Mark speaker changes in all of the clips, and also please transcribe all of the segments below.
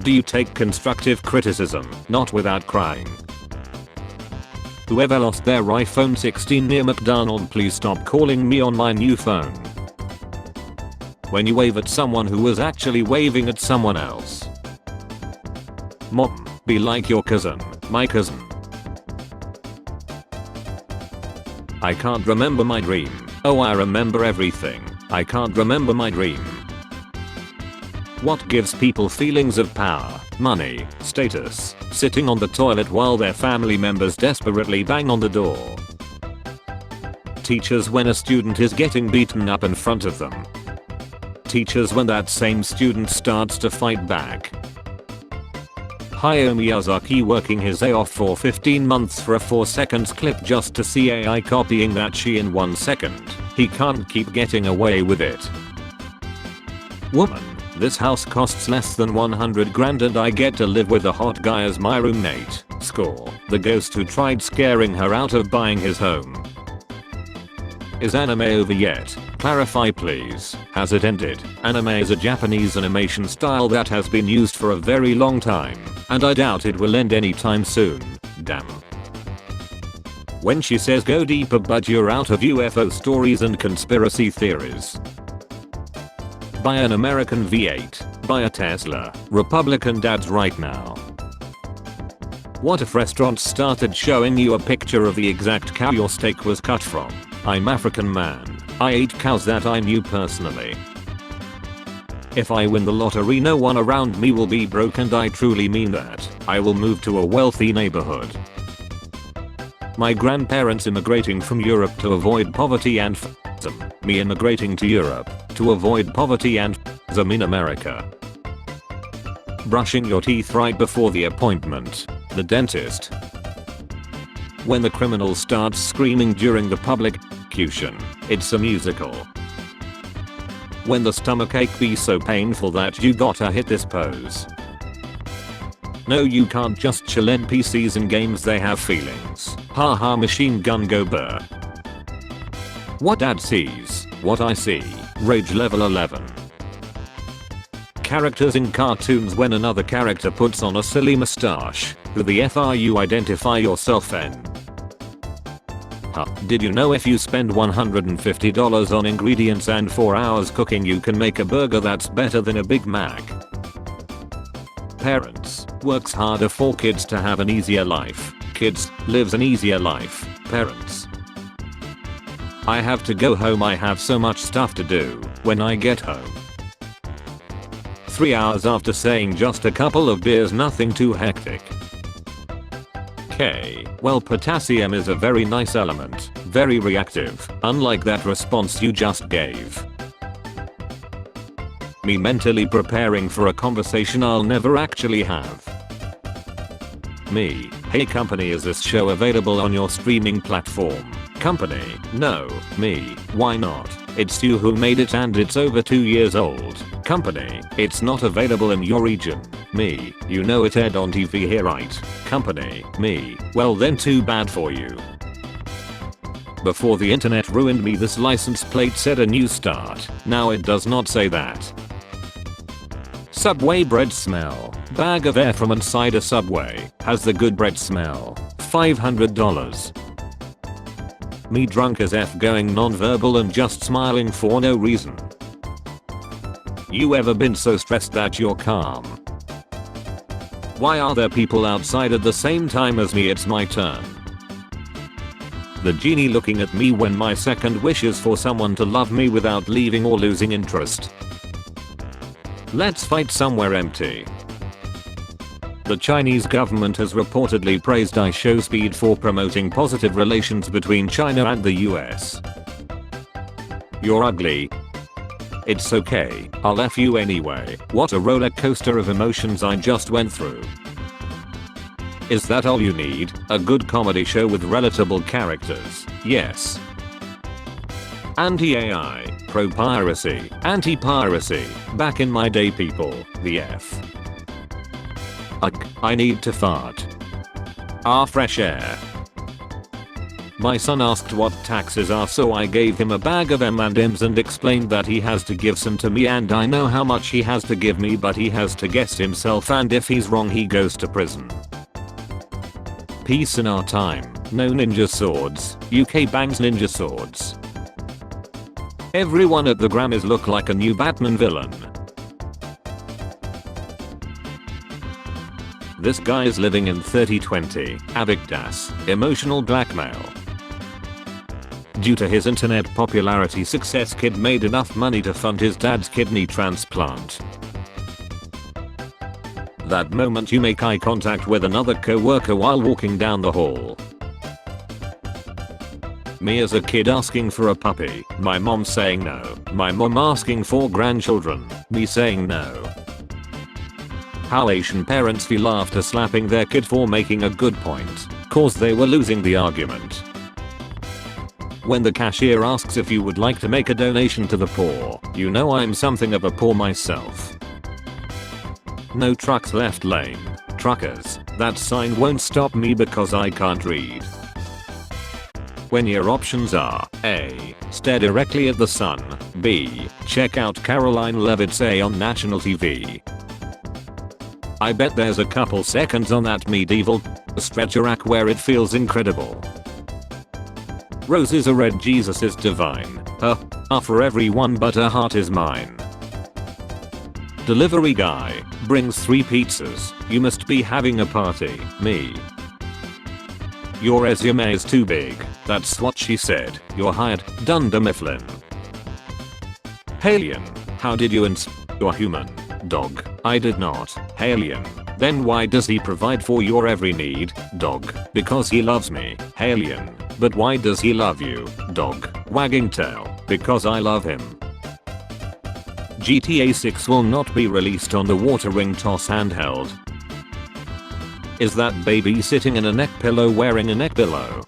Speaker 1: Do you take constructive criticism, not without crying? Whoever lost their iPhone 16 near McDonald's, please stop calling me on my new phone. When you wave at someone who was actually waving at someone else. Mom, be like your cousin, my cousin. I can't remember my dream. Oh, I remember everything. I can't remember my dream. What gives people feelings of power, money, status, sitting on the toilet while their family members desperately bang on the door? Teachers when a student is getting beaten up in front of them. Teachers when that same student starts to fight back. Hayao Miyazaki working his day off for 15 months for a 4 seconds clip just to see AI copying that shit in 1 second. He can't keep getting away with it. Woman, this house costs less than 100 grand and I get to live with a hot guy as my roommate. Score, the ghost who tried scaring her out of buying his home. Is anime over yet? Clarify please. Has it ended? Anime is a Japanese animation style that has been used for a very long time, and I doubt it will end anytime soon. Damn. When she says go deeper but you're out of UFO stories and conspiracy theories. Buy an American V8. Buy a Tesla. Republican dads right now. What if restaurants started showing you a picture of the exact cow your steak was cut from? I'm African man. I ate cows that I knew personally. If I win the lottery, no one around me will be broke, and I truly mean that. I will move to a wealthy neighborhood. My grandparents immigrating from Europe to avoid poverty and f***ism. Me immigrating to Europe to avoid poverty and f***ism in America. Brushing your teeth right before the appointment. The dentist. When the criminal starts screaming during the public execution, it's a musical. When the stomachache be so painful that you gotta hit this pose. No, you can't just chill. NPCs in games, they have feelings. Haha, machine gun go burr. What dad sees, what I see. Rage level 11. Characters in cartoons when another character puts on a silly mustache. Who the F are you? Identify yourself in. Huh, did you know if you spend $150 on ingredients and 4 hours cooking, you can make a burger that's better than a Big Mac? Parents, works harder for kids to have an easier life. Kids, lives an easier life. Parents. I have to go home, I have so much stuff to do when I get home. 3 hours after saying just a couple of beers, nothing too hectic. Okay, well, potassium is a very nice element, very reactive, unlike that response you just gave. Me mentally preparing for a conversation I'll never actually have. Me, hey company, is this show available on your streaming platform? Company, no. Me, why not? It's you who made it and it's over 2 years old. Company, it's not available in your region. Me, you know it aired on TV here, right? Company, me, well then too bad for you. Before the internet ruined me, this license plate said a new start. Now it does not say that. Subway bread smell. Bag of air from inside a Subway. Has the good bread smell. $500. Me drunk as F, going non-verbal and just smiling for no reason. You ever been so stressed that you're calm? Why are there people outside at the same time as me? It's my turn. The genie looking at me when my second wish is for someone to love me without leaving or losing interest. Let's fight somewhere empty. The Chinese government has reportedly praised iShowSpeed for promoting positive relations between China and the US. You're ugly. It's okay, I'll F you anyway. What a roller coaster of emotions I just went through. Is that all you need? A good comedy show with relatable characters? Yes. Anti-AI, pro-piracy, anti-piracy. Back in my day, people, the F. Ugh, I need to fart. Ah, fresh air. My son asked what taxes are, so I gave him a bag of M&Ms and explained that he has to give some to me, and I know how much he has to give me, but he has to guess himself, and if he's wrong he goes to prison. Peace in our time. No ninja swords. UK bangs ninja swords. Everyone at the Grammys look like a new Batman villain. This guy is living in 3020, Avicdas, emotional blackmail. Due to his internet popularity, success kid made enough money to fund his dad's kidney transplant. That moment you make eye contact with another co-worker while walking down the hall. Me as a kid asking for a puppy, my mom saying no, my mom asking for grandchildren, me saying no. How Asian parents feel after slapping their kid for making a good point, cause they were losing the argument. When the cashier asks if you would like to make a donation to the poor, you know I'm something of a poor myself. No trucks left lane. Truckers, that sign won't stop me because I can't read. When your options are A. Stare directly at the sun, B. Check out Caroline Levitt's A on national TV. I bet there's a couple seconds on that medieval stretcher rack where it feels incredible. Roses are red, Jesus is divine. For everyone but a heart is mine. Delivery guy brings 3 pizzas. You must be having a party. Me. Your resume is too big. That's what she said. You're hired. Dunder Mifflin. Alien. How did you you're human? Dog. I did not. Alien. Then why does he provide for your every need? Dog. Because he loves me. Alien. But why does he love you? Dog. Wagging tail. Because I love him. GTA 6 will not be released on the watering toss handheld. Is that baby sitting in a neck pillow wearing a neck pillow?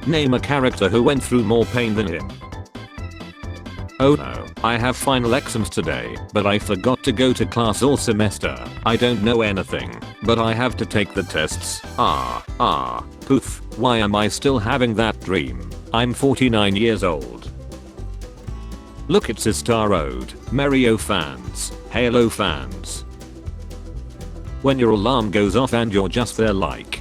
Speaker 1: Name a character who went through more pain than him. Oh no, I have final exams today, but I forgot to go to class all semester. I don't know anything, but I have to take the tests. Poof, why am I still having that dream? I'm 49 years old. Look at Sister Road, Mario fans, Halo fans. When your alarm goes off and you're just there like.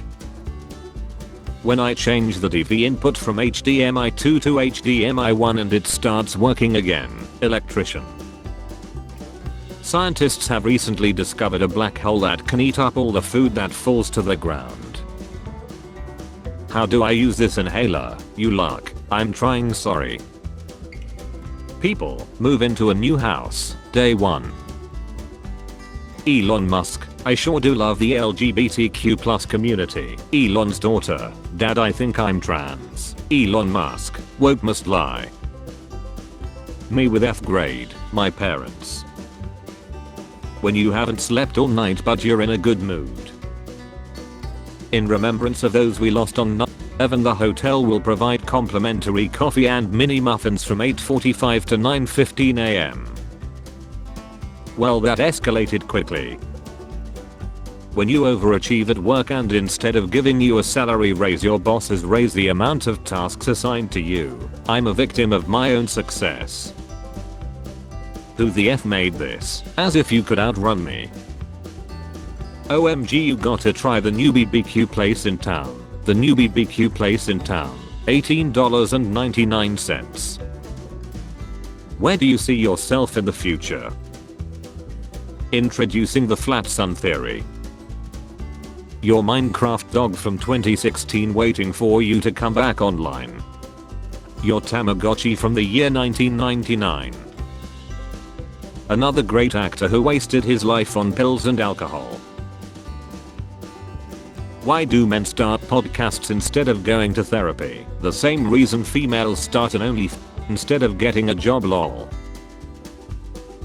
Speaker 1: When I change the TV input from HDMI 2 to HDMI 1 and it starts working again, electrician. Scientists have recently discovered a black hole that can eat up all the food that falls to the ground. How do I use this inhaler? You luck. I'm trying, sorry. People move into a new house, day 1. Elon Musk, I sure do love the LGBTQ+ community. Elon's daughter, Dad, I think I'm trans. Elon Musk, woke must lie. Me with F grade, my parents. When you haven't slept all night but you're in a good mood. In remembrance of those we lost on 9/11, the hotel will provide complimentary coffee and mini muffins from 8:45 to 9:15 am. Well, that escalated quickly. When you overachieve at work and instead of giving you a salary raise, your boss has raised the amount of tasks assigned to you. I'm a victim of my own success. Who the F made this? As if you could outrun me. OMG, you gotta try the new BBQ place in town. The new BBQ place in town. $18.99. Where do you see yourself in the future? Introducing the flat sun theory. Your Minecraft dog from 2016 waiting for you to come back online. Your Tamagotchi from the year 1999. Another great actor who wasted his life on pills and alcohol. Why do men start podcasts instead of going to therapy? The same reason females start an OnlyFans instead of getting a job, lol.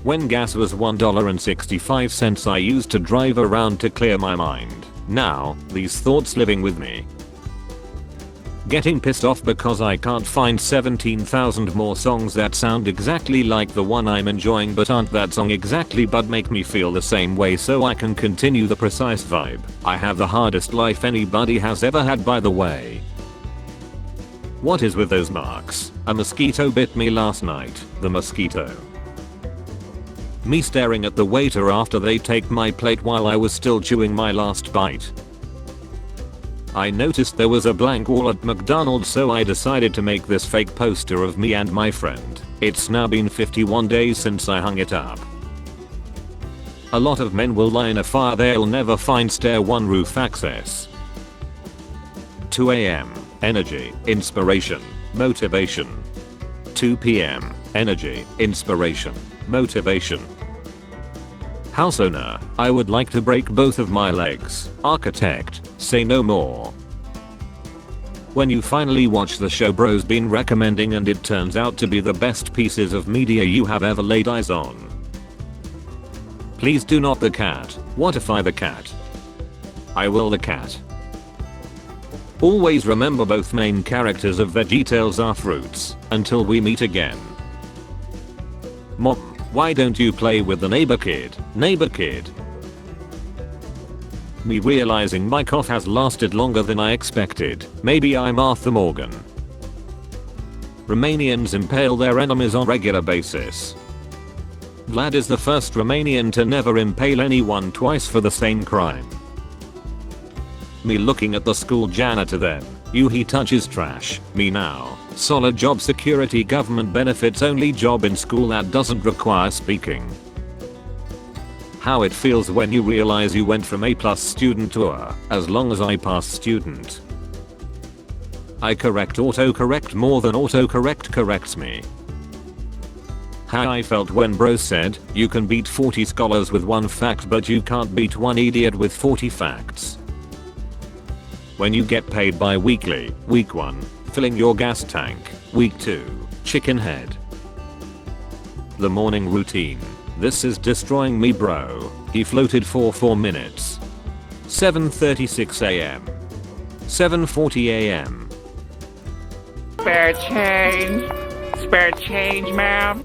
Speaker 1: When gas was $1.65 I used to drive around to clear my mind. Now, these thoughts living with me. Getting pissed off because I can't find 17,000 more songs that sound exactly like the one I'm enjoying but aren't that song exactly but make me feel the same way so I can continue the precise vibe. I have the hardest life anybody has ever had, by the way. What is with those marks? A mosquito bit me last night. The mosquito. Me staring at the waiter after they take my plate while I was still chewing my last bite. I noticed there was a blank wall at McDonald's, so I decided to make this fake poster of me and my friend. It's now been 51 days since I hung it up. A lot of men will lie in a fire they'll never find. Stair 1 roof access. 2 AM. Energy, inspiration, motivation. 2 PM. Energy, inspiration, motivation. House owner, I would like to break both of my legs. Architect, say no more. When you finally watch the show bro's been recommending and it turns out to be the best pieces of media you have ever laid eyes on. Please do not the cat. What if I the cat? I will the cat. Always remember both main characters of VeggieTales are fruits, until we meet again. Mom, why don't you play with the neighbor kid? Neighbor kid. Me realizing my cough has lasted longer than I expected. Maybe I'm Arthur Morgan. Romanians impale their enemies on regular basis. Vlad is the first Romanian to never impale anyone twice for the same crime. Me looking at the school janitor then. He touches trash. Me now. Solid job security, government benefits, only job in school that doesn't require speaking. How it feels when you realize you went from A+ student to A, as long as I pass student. I correct autocorrect more than autocorrect corrects me. How I felt when bro said, you can beat 40 scholars with 1 fact but you can't beat 1 idiot with 40 facts. When you get paid bi-weekly, week 1, filling your gas tank, week 2, chicken head. The morning routine. This is destroying me bro. He floated for 4 minutes. 7:36 AM. 7:40 AM.
Speaker 2: Spare change. Spare change, ma'am.